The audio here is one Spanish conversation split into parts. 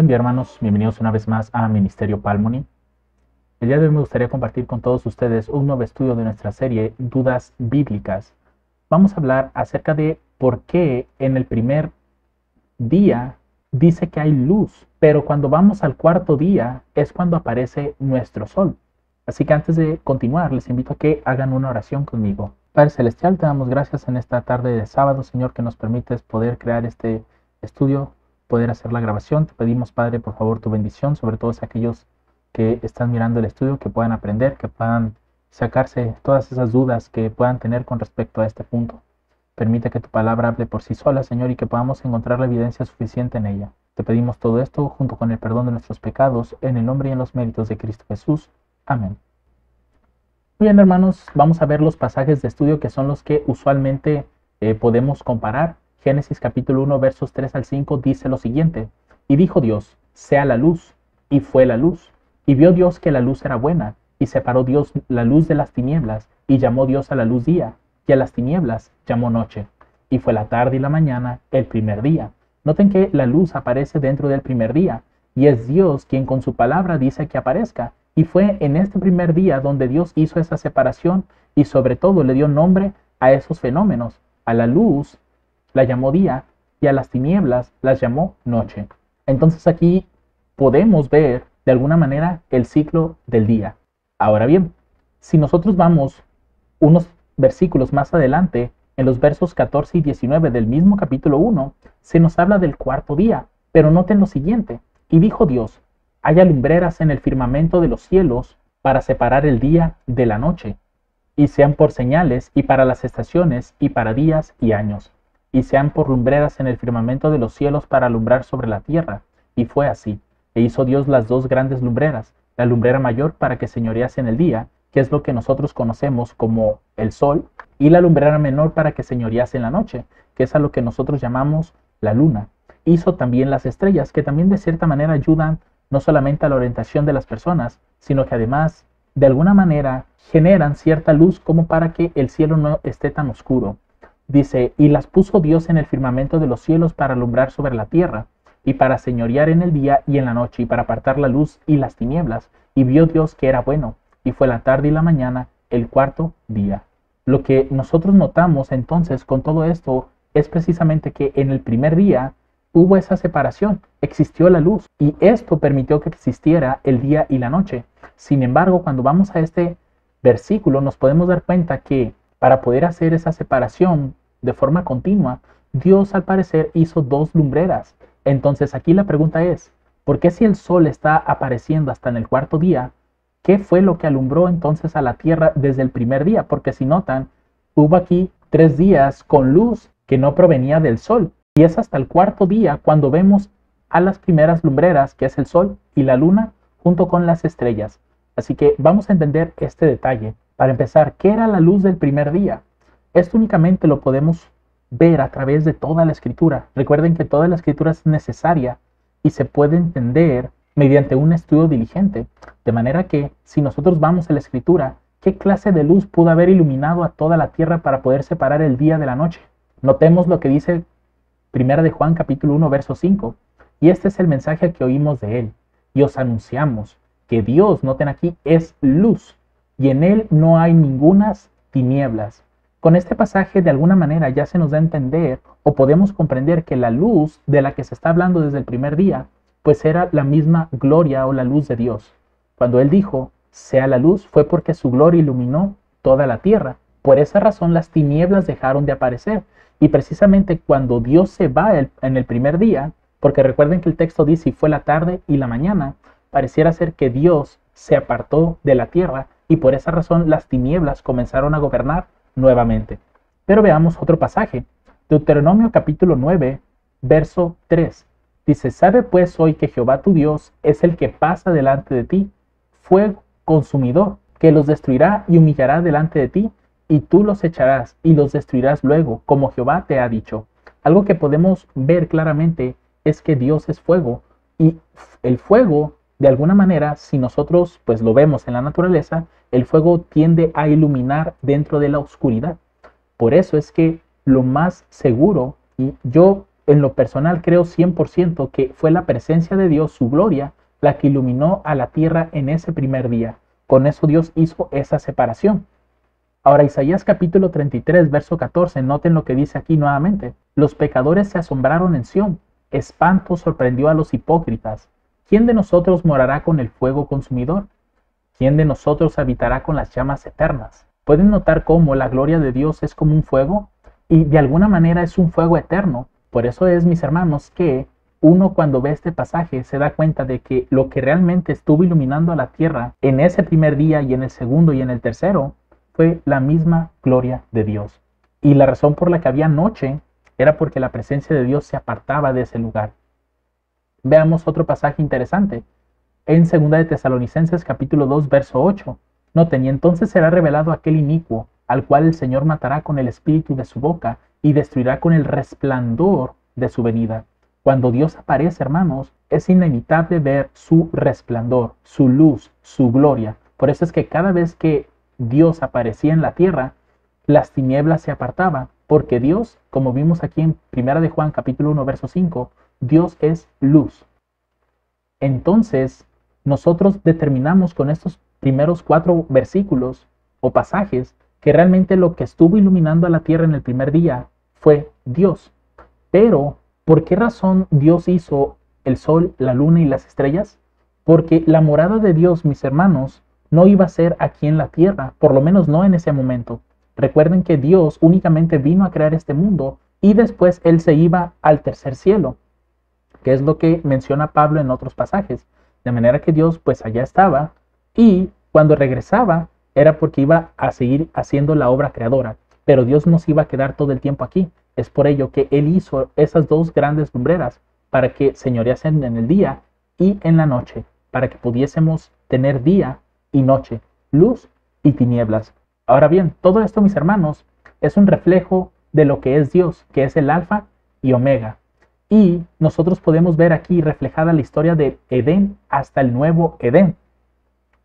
Buen día, hermanos, bienvenidos una vez más a Ministerio Palmoni. El día de hoy me gustaría compartir con todos ustedes un nuevo estudio de nuestra serie Dudas Bíblicas. Vamos a hablar acerca de por qué en el primer día dice que hay luz, pero cuando vamos al cuarto día es cuando aparece nuestro sol. Así que antes de continuar, les invito a que hagan una oración conmigo. Padre Celestial, te damos gracias en esta tarde de sábado, Señor, que nos permites poder crear este estudio, poder hacer la grabación. Te pedimos, Padre, por favor, tu bendición sobre todos aquellos que están mirando el estudio, que puedan aprender, que puedan sacarse todas esas dudas que puedan tener con respecto a este punto. Permite que tu palabra hable por sí sola, Señor, y que podamos encontrar la evidencia suficiente en ella. Te pedimos todo esto junto con el perdón de nuestros pecados, en el nombre y en los méritos de Cristo Jesús. Amén. Muy bien, hermanos, vamos a ver los pasajes de estudio que son los que usualmente podemos comparar. Génesis capítulo 1, versos 3 al 5 dice lo siguiente: Y dijo Dios, sea la luz, y fue la luz. Y vio Dios que la luz era buena, y separó Dios la luz de las tinieblas, y llamó Dios a la luz día, y a las tinieblas llamó noche. Y fue la tarde y la mañana el primer día. Noten que la luz aparece dentro del primer día, y es Dios quien con su palabra dice que aparezca. Y fue en este primer día donde Dios hizo esa separación y sobre todo le dio nombre a esos fenómenos. A la luz la llamó día y a las tinieblas las llamó noche. Entonces aquí podemos ver de alguna manera el ciclo del día. Ahora bien, si nosotros vamos unos versículos más adelante, en los versos 14 y 19 del mismo capítulo 1, se nos habla del cuarto día, pero noten lo siguiente: y dijo Dios, haya lumbreras en el firmamento de los cielos para separar el día de la noche, y sean por señales y para las estaciones y para días y años, y sean por lumbreras en el firmamento de los cielos para alumbrar sobre la tierra. Y fue así. E hizo Dios las dos grandes lumbreras, la lumbrera mayor para que señorease en el día, que es lo que nosotros conocemos como el sol, y la lumbrera menor para que señorease en la noche, que es a lo que nosotros llamamos la luna. Hizo también las estrellas, que también de cierta manera ayudan no solamente a la orientación de las personas, sino que además, de alguna manera, generan cierta luz como para que el cielo no esté tan oscuro. Dice, y las puso Dios en el firmamento de los cielos para alumbrar sobre la tierra, y para señorear en el día y en la noche, y para apartar la luz y las tinieblas. Y vio Dios que era bueno, y fue la tarde y la mañana el cuarto día. Lo que nosotros notamos entonces con todo esto es precisamente que en el primer día hubo esa separación, existió la luz, y esto permitió que existiera el día y la noche. Sin embargo, cuando vamos a este versículo nos podemos dar cuenta que para poder hacer esa separación de forma continua, Dios al parecer hizo dos lumbreras. Entonces aquí la pregunta es, ¿por qué si el sol está apareciendo hasta en el cuarto día, qué fue lo que alumbró entonces a la tierra desde el primer día? Porque si notan, hubo aquí 3 días con luz que no provenía del sol. Y es hasta el cuarto día cuando vemos a las primeras lumbreras, que es el sol y la luna, junto con las estrellas. Así que vamos a entender este detalle. Para empezar, ¿qué era la luz del primer día? Esto únicamente lo podemos ver a través de toda la escritura. Recuerden que toda la escritura es necesaria y se puede entender mediante un estudio diligente. De manera que, si nosotros vamos a la escritura, ¿qué clase de luz pudo haber iluminado a toda la tierra para poder separar el día de la noche? Notemos lo que dice Primera de Juan capítulo 1, verso 5. Y este es el mensaje que oímos de él. Y os anunciamos que Dios, noten aquí, es luz, y en él no hay ningunas tinieblas. Con este pasaje de alguna manera ya se nos da a entender o podemos comprender que la luz de la que se está hablando desde el primer día, pues era la misma gloria o la luz de Dios. Cuando él dijo, sea la luz, fue porque su gloria iluminó toda la tierra. Por esa razón las tinieblas dejaron de aparecer. Y precisamente cuando Dios se va en el primer día, porque recuerden que el texto dice, y fue la tarde y la mañana, pareciera ser que Dios se apartó de la tierra y por esa razón las tinieblas comenzaron a gobernar nuevamente. Pero veamos otro pasaje. Deuteronomio capítulo 9, verso 3. Dice, sabe pues hoy que Jehová tu Dios es el que pasa delante de ti, fuego consumidor, que los destruirá y humillará delante de ti, y tú los echarás y los destruirás luego, como Jehová te ha dicho. Algo que podemos ver claramente es que Dios es fuego, y el fuego, de alguna manera, si nosotros pues lo vemos en la naturaleza, el fuego tiende a iluminar dentro de la oscuridad. Por eso es que lo más seguro, y yo en lo personal creo 100% que fue la presencia de Dios, su gloria, la que iluminó a la tierra en ese primer día. Con eso Dios hizo esa separación. Ahora, Isaías capítulo 33, verso 14, noten lo que dice aquí nuevamente. Los pecadores se asombraron en Sión, espanto sorprendió a los hipócritas. ¿Quién de nosotros morará con el fuego consumidor? ¿Quién de nosotros habitará con las llamas eternas? ¿Pueden notar cómo la gloria de Dios es como un fuego? Y de alguna manera es un fuego eterno. Por eso es, mis hermanos, que uno cuando ve este pasaje se da cuenta de que lo que realmente estuvo iluminando a la tierra en ese primer día y en el segundo y en el tercero fue la misma gloria de Dios. Y la razón por la que había noche era porque la presencia de Dios se apartaba de ese lugar. Veamos otro pasaje interesante. En 2 de Tesalonicenses capítulo 2, verso 8. Noten, y entonces será revelado aquel inicuo, al cual el Señor matará con el espíritu de su boca y destruirá con el resplandor de su venida. Cuando Dios aparece, hermanos, es inevitable ver su resplandor, su luz, su gloria. Por eso es que cada vez que Dios aparecía en la tierra, las tinieblas se apartaban, porque Dios, como vimos aquí en 1 de Juan capítulo 1, verso 5, Dios es luz. Entonces, nosotros determinamos con estos primeros 4 versículos o pasajes que realmente lo que estuvo iluminando a la tierra en el primer día fue Dios. Pero, ¿por qué razón Dios hizo el sol, la luna y las estrellas? Porque la morada de Dios, mis hermanos, no iba a ser aquí en la tierra, por lo menos no en ese momento. Recuerden que Dios únicamente vino a crear este mundo y después Él se iba al tercer cielo, que es lo que menciona Pablo en otros pasajes. De manera que Dios pues allá estaba y cuando regresaba era porque iba a seguir haciendo la obra creadora. Pero Dios no se iba a quedar todo el tiempo aquí. Es por ello que Él hizo esas 2 grandes lumbreras para que señoreasen en el día y en la noche, para que pudiésemos tener día y noche, luz y tinieblas. Ahora bien, todo esto, mis hermanos, es un reflejo de lo que es Dios, que es el Alfa y Omega. Y nosotros podemos ver aquí reflejada la historia de Edén hasta el nuevo Edén.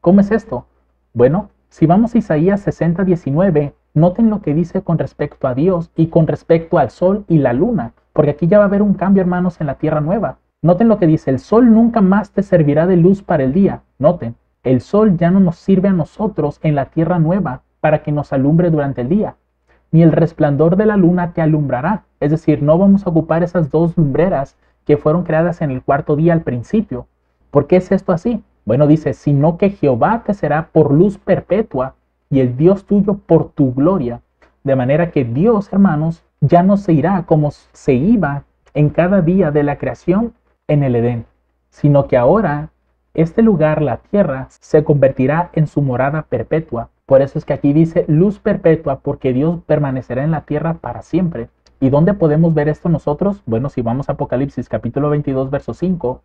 ¿Cómo es esto? Bueno, si vamos a Isaías 60, 19, noten lo que dice con respecto a Dios y con respecto al sol y la luna, porque aquí ya va a haber un cambio, hermanos, en la tierra nueva. Noten lo que dice, el sol nunca más te servirá de luz para el día. Noten, el sol ya no nos sirve a nosotros en la tierra nueva para que nos alumbre durante el día, ni el resplandor de la luna te alumbrará. Es decir, no vamos a ocupar esas 2 lumbreras que fueron creadas en el 4.º día al principio. ¿Por qué es esto así? Bueno, dice, sino que Jehová te será por luz perpetua y el Dios tuyo por tu gloria. De manera que Dios, hermanos, ya no se irá como se iba en cada día de la creación en el Edén, sino que ahora este lugar, la tierra, se convertirá en su morada perpetua. Por eso es que aquí dice luz perpetua, porque Dios permanecerá en la tierra para siempre. ¿Y dónde podemos ver esto nosotros? Bueno, si vamos a Apocalipsis capítulo 22, verso 5,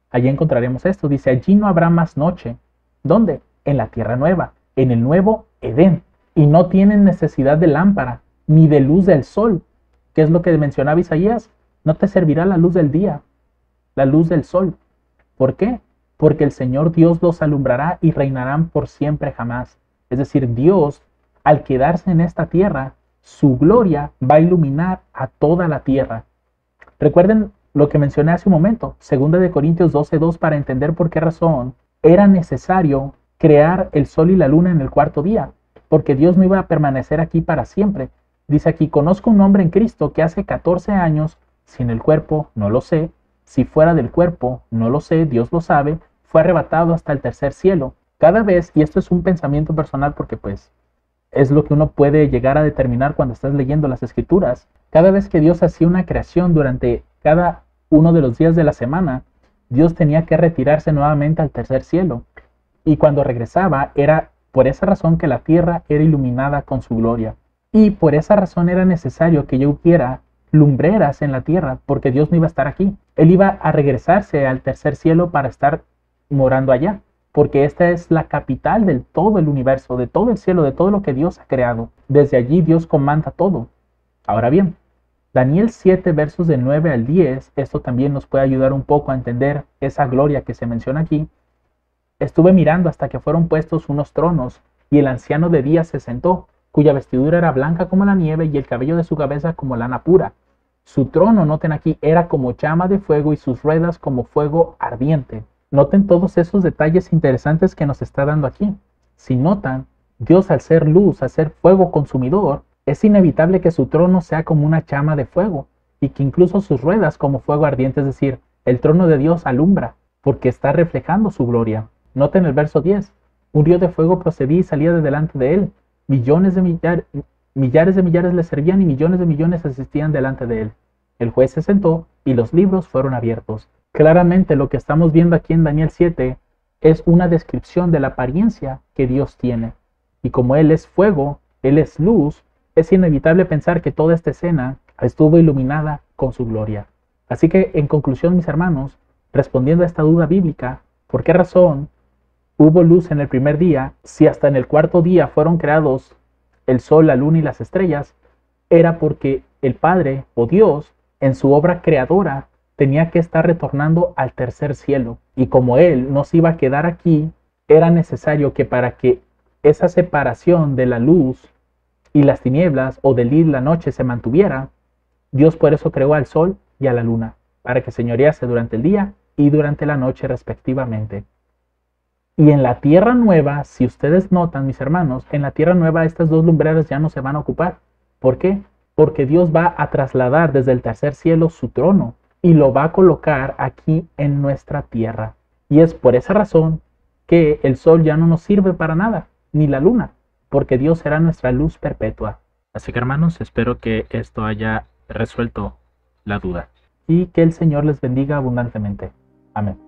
allí encontraremos esto. Dice, allí no habrá más noche. ¿Dónde? En la tierra nueva, en el nuevo Edén. Y no tienen necesidad de lámpara, ni de luz del sol. ¿Qué es lo que mencionaba Isaías? No te servirá la luz del día, la luz del sol. ¿Por qué? Porque el Señor Dios los alumbrará y reinarán por siempre jamás. Es decir, Dios, al quedarse en esta tierra, su gloria va a iluminar a toda la tierra. Recuerden lo que mencioné hace un momento, 2 de Corintios 12:2, para entender por qué razón era necesario crear el sol y la luna en el 4.º día, porque Dios no iba a permanecer aquí para siempre. Dice aquí, conozco un hombre en Cristo que hace 14 años, sin el cuerpo, no lo sé, si fuera del cuerpo, no lo sé, Dios lo sabe, fue arrebatado hasta el tercer cielo. Cada vez, y esto es un pensamiento personal porque pues es lo que uno puede llegar a determinar cuando estás leyendo las escrituras, cada vez que Dios hacía una creación durante cada uno de los días de la semana, Dios tenía que retirarse nuevamente al tercer cielo. Y cuando regresaba era por esa razón que la tierra era iluminada con su gloria. Y por esa razón era necesario que yo hubiera lumbreras en la tierra, porque Dios no iba a estar aquí. Él iba a regresarse al tercer cielo para estar morando allá, porque esta es la capital de todo el universo, de todo el cielo, de todo lo que Dios ha creado. Desde allí Dios comanda todo. Ahora bien, Daniel 7, versos de 9 al 10, esto también nos puede ayudar un poco a entender esa gloria que se menciona aquí. Estuve mirando hasta que fueron puestos unos tronos, y el anciano de día se sentó, cuya vestidura era blanca como la nieve y el cabello de su cabeza como lana pura. Su trono, noten aquí, era como llama de fuego y sus ruedas como fuego ardiente. Noten todos esos detalles interesantes que nos está dando aquí. Si notan, Dios al ser luz, al ser fuego consumidor, es inevitable que su trono sea como una llama de fuego y que incluso sus ruedas como fuego ardiente, es decir, el trono de Dios alumbra porque está reflejando su gloria. Noten el verso 10. Un río de fuego procedía y salía de delante de él. Millares de millares le servían y millones de millones asistían delante de él. El juez se sentó y los libros fueron abiertos. Claramente lo que estamos viendo aquí en Daniel 7 es una descripción de la apariencia que Dios tiene. Y como Él es fuego, Él es luz, es inevitable pensar que toda esta escena estuvo iluminada con su gloria. Así que, en conclusión, mis hermanos, respondiendo a esta duda bíblica, ¿por qué razón hubo luz en el primer día si hasta en el cuarto día fueron creados el sol, la luna y las estrellas? Era porque el Padre o Dios, en su obra creadora, tenía que estar retornando al tercer cielo. Y como Él no se iba a quedar aquí, era necesario que para que esa separación de la luz y las tinieblas o del día y la noche se mantuviera, Dios por eso creó al sol y a la luna, para que señorease durante el día y durante la noche respectivamente. Y en la tierra nueva, si ustedes notan, mis hermanos, en la tierra nueva estas dos lumbreras ya no se van a ocupar. ¿Por qué? Porque Dios va a trasladar desde el tercer cielo su trono y lo va a colocar aquí en nuestra tierra. Y es por esa razón que el sol ya no nos sirve para nada, ni la luna, porque Dios será nuestra luz perpetua. Así que hermanos, espero que esto haya resuelto la duda y que el Señor les bendiga abundantemente. Amén.